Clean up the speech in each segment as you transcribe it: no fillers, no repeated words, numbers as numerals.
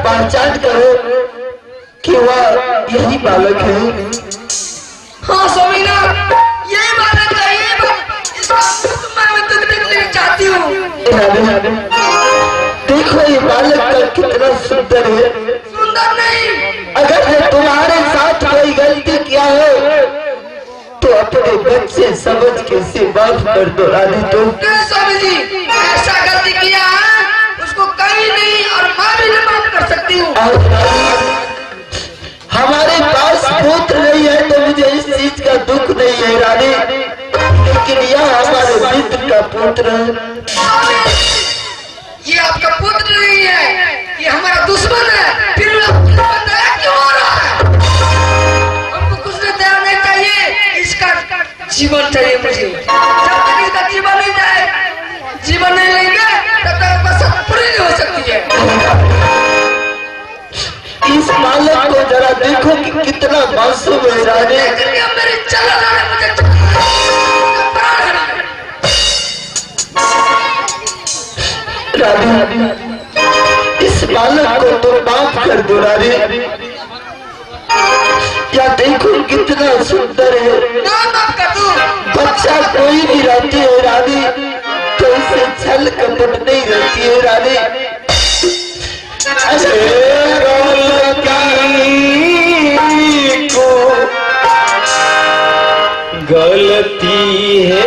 पहचान करो कि वह यही बालक है। हाँ स्वामीनाथ, यही बालक है, मैं चाहती हूँ। देखो ये बालक कितना सुंदर है। सुंदर नहीं, अगर ये तुम्हारे साथ कोई गलती किया है तो अपने बच्चे समझ के इसे माफ कर दो रानी। तुम स्वामी जी ऐसा गलती किया है उसको कहीं नहीं और मैं भी नहीं माफ कर सकती हूँ। हमारे पास पुत्र नहीं है तो मुझे इस चीज का दुख नहीं है रानी, लेकिन यह हमारे मित्र का पुत्र है। ये आपका पुत्र नहीं है, ये हमारा दुश्मन है। फिर दया क्यों हो रहा है? हमको कुछ भी दया नहीं चाहिए, इसका जीवन चाहिए मुझे। जब तक इसका जीवन नहीं जाए, जीवन नहीं लेंगे तब तक आपका सब पूरी नहीं हो सकती है। इस बालक को जरा देखो कि कितना मासूम है रानी। मेरे चला जाने मुझे रानी, इस बालक को तो माफ कर दो रानी। या देखो कितना सुंदर है। बच्चा कोई भी रहती है रानी तो उसे छल कपट नहीं रहती है रानी। को गलती है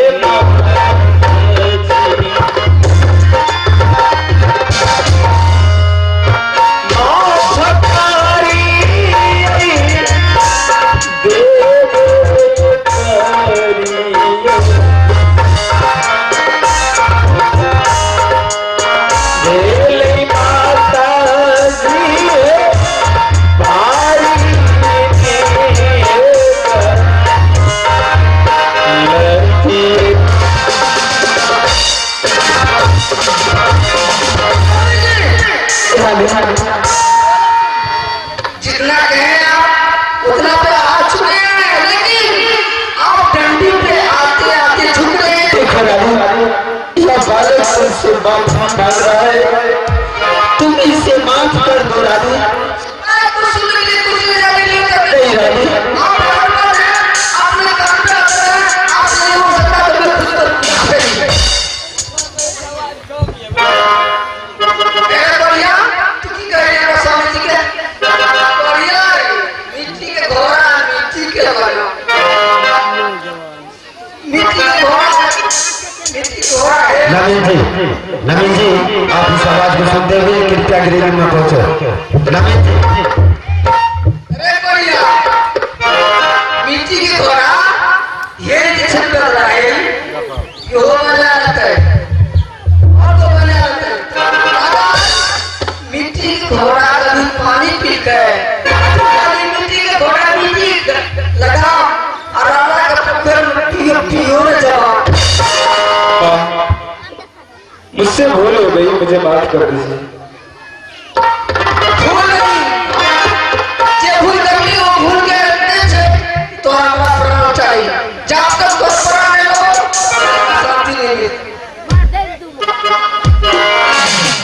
जितना कहें आप उतना पे आ चुके हैं, लेकिन आप डंडी पे आते आते झुक रहे हैं। देखो रानी, यह बालक से माफ मांग रहा है, तुम इसे माफ कर दो रानी। कुछ सुनने के लिए कुछ ले जाने के लिए नहीं रानी, आपने काम पे आता है, आप नहीं हो सकता तो मैं खुद बढ़िया तू की कह रहे हैं स्वामी जी के बढ़िया मिट्टी के घोड़ा, मिट्टी के घोड़ा, मिट्टी के घोड़ा है। नवीन जी आप इस आवाज को सुनते हुए कृपया गृह में पहुंचो। नवीन जी, अरे बढ़िया मिट्टी के घोड़ा ये निश्चित कर रहा है कि वो बना रहता है और तो बना रहता है। मिट्टी के घोड़ा कभी पानी पी गए, मिट्टी के घोड़ा मिट्टी लगा और आला का फिर पियो न जाओ। मुझसे भूल हो गई, मुझे माफ कर दीजिए। भूल नहीं, जे भूल करनी वो भूल के रहते थे तो हमारा प्राण चाहिए। जब तक कोई प्राण नहीं हो शांति नहीं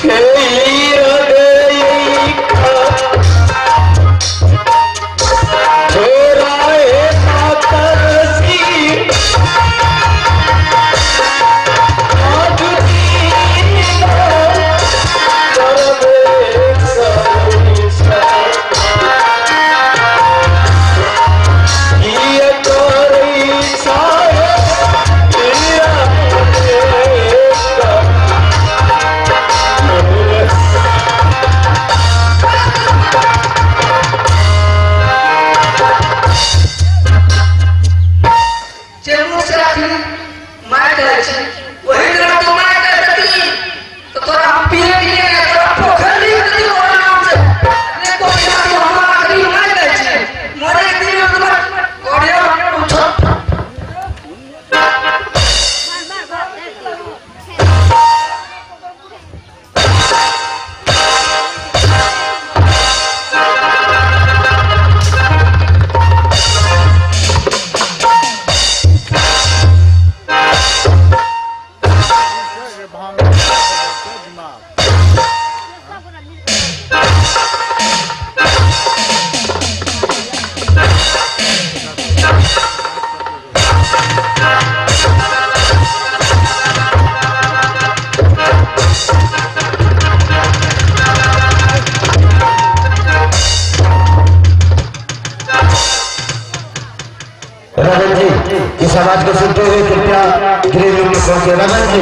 मिलती। तो समाज को सुनते हुए कृपया गृह में पहुंचे। रमन जी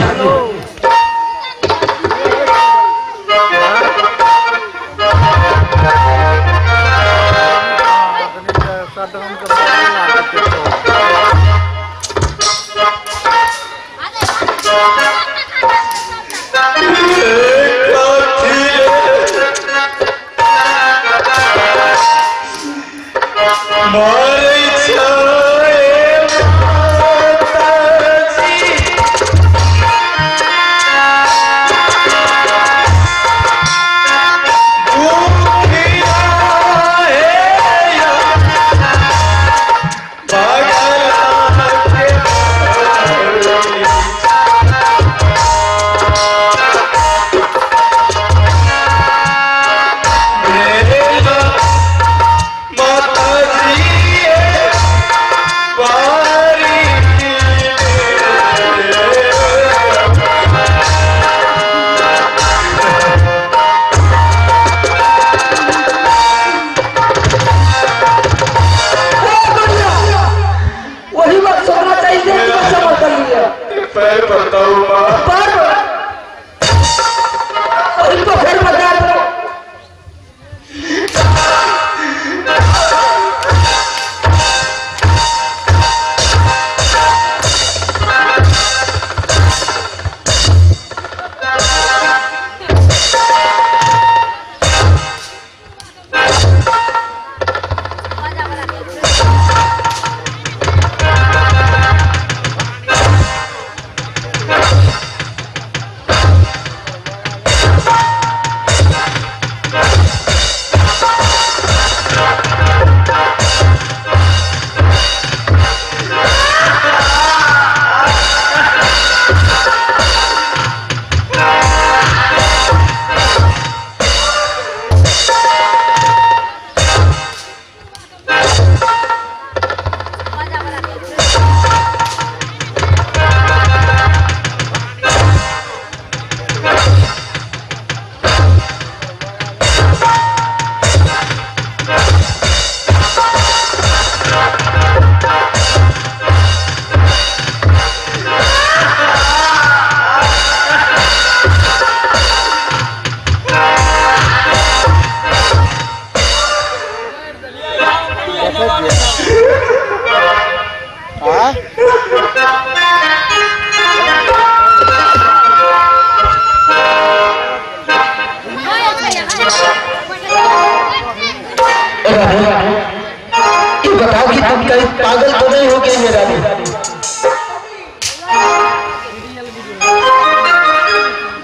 पागल तो नहीं हो गई मेरा भी?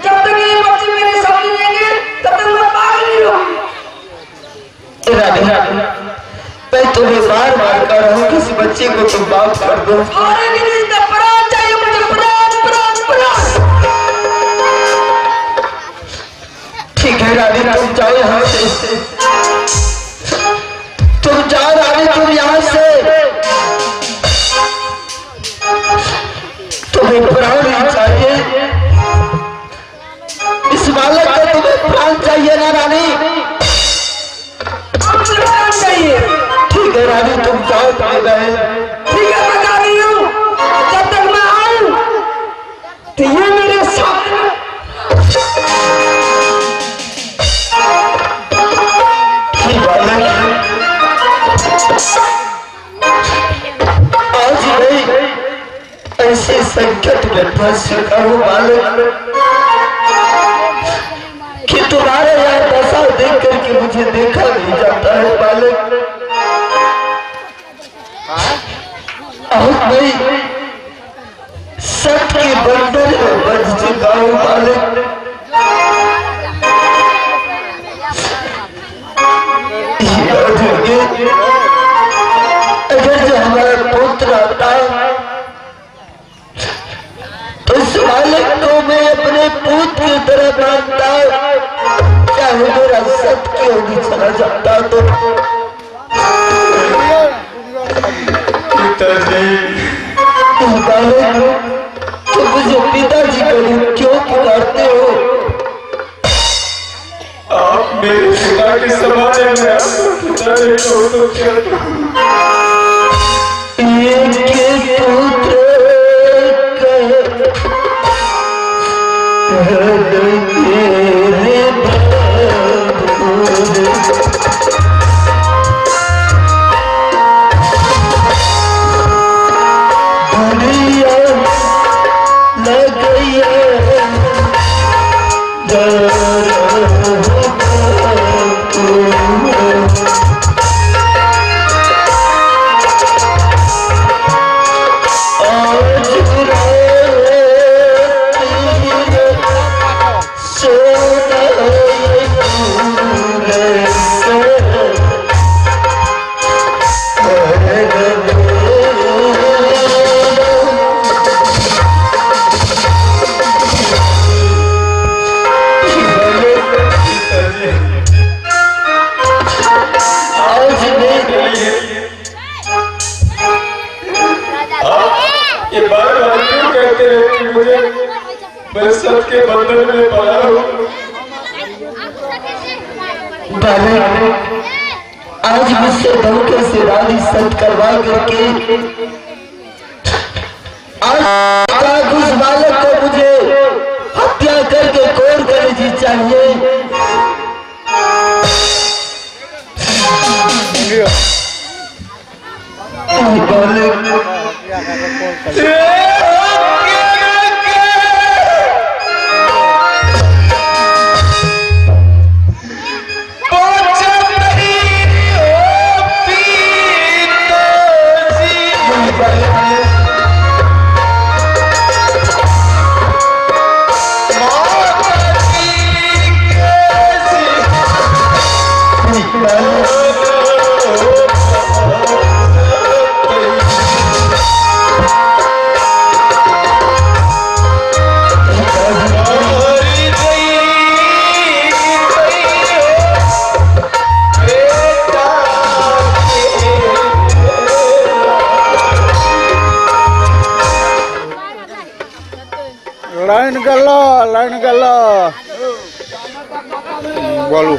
जब तक ये बच्चे मेरे सामने रहेंगे तब तक मैं पागल नहीं रहूंगी। मैं तुम्हें बार बार कह रहा हूँ किसी बच्चे को तुम माफ कर दो। अरे मेरे प्राण चाहिए मुझे, प्राण प्राण प्राण। ठीक है रानी तुम जाओ यहाँ से, तुम जाओ रानी, तुम यहाँ से। तुम्हें प्राण नहीं चाहिए, इस बालक को तुम्हें प्राण चाहिए ना रानी? मुझे प्राण चाहिए। ठीक है रानी तुम जाओ, तुम्हें गए। ठीक है मैं जा रही हूँ, जब तक मैं आऊँ तो ये मेरे सामने आज नहीं ऐसे संकट में फंस चुका हूँ बालक कि तुम्हारे यहाँ दशा देख करके मुझे देखा नहीं जाता है बालक। आज नहीं सत्य के बंधन में बंध चुका हूँ बालक। अगर जो हमारा पुत्र आता तो इस बालक को मैं अपने पुत्र की तरह मानता, चाहे मेरा सत्य क्यों भी चला जाता। तो बालक तुम मुझे पिताजी को क्यों पुकारते हो? आप मेरे पिता के समान हैं, मैं आपको पिता नहीं कहूँ तो क्या कहूँ? ये पुत्र ये बार बार क्यों कहते हैं कि मुझे मैं सबके बंधन में पड़ा हूँ? आज मुझसे धोखे से रानी सत करवा करके आज उस बालक को मुझे हत्या करके कोर करनी जी चाहिए। लाइन गल्ला बोलू